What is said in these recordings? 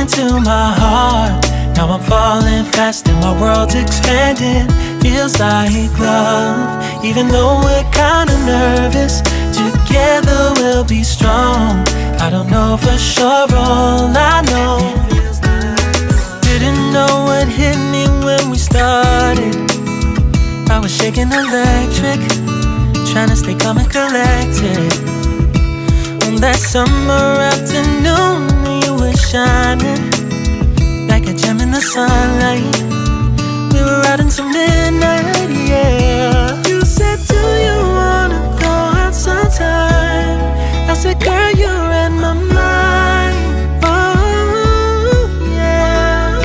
into my heart. Now I'm falling fast and my world's expanding. Feels like love, even though we're kinda nervous. Together we'll be strong. I don't know for sure, all I know. Didn't know what hit me when we started. I was shaking electric, trying to stay calm and collected. On that summer afternoon, you were shining like a gem in the sunlight. We were out until midnight, yeah. You said, do you wanna go out sometime? I said, girl, you read my mind. Oh, yeah.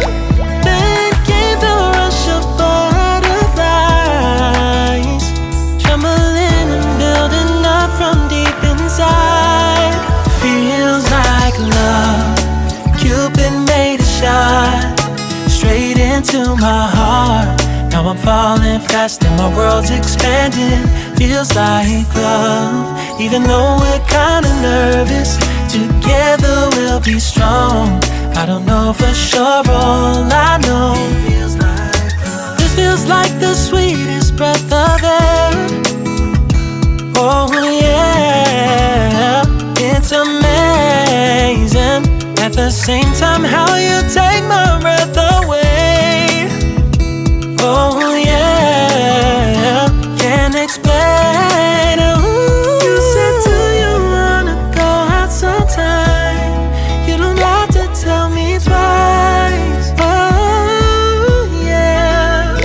Then came the rush of butterflies, trembling and building up from deep inside. Feels like love. Cupid made a shot straight into my heart. Now I'm falling fast and my world's expanding. Feels like love, even though we're kinda nervous. Together we'll be strong. I don't know for sure, all I know. This feels like the sweetest breath of air. Oh yeah, it's amazing. At the same time, how you take my breath away. Oh yeah, can't explain. Ooh. You said, do you wanna go out sometime? You don't have to tell me twice. Oh yeah.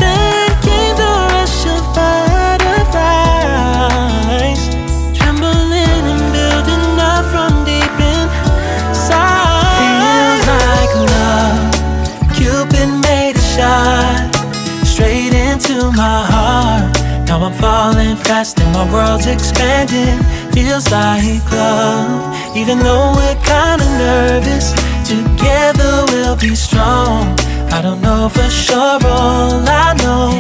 Then came the rush of butterflies, trembling and building up from deep inside. Feels like love. Cupid made a shot straight into my heart. Now I'm falling fast and my world's expanding. Feels like love, even though we're kinda nervous. Together we'll be strong. I don't know for sure, all I know.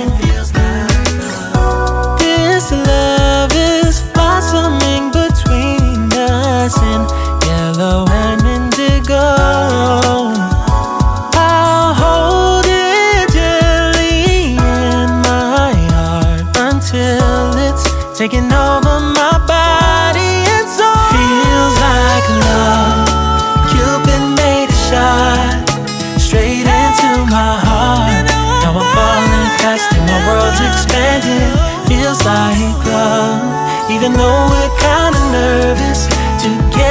This love is blossoming between us in yellow and indigo. I'll hold it gently in my heart until it's taking over my body and soul. Feels like love. Cupid made a shot straight into my heart. Now I'm falling fast and my world's expanding. Feels like love, even though we're kinda nervous. Together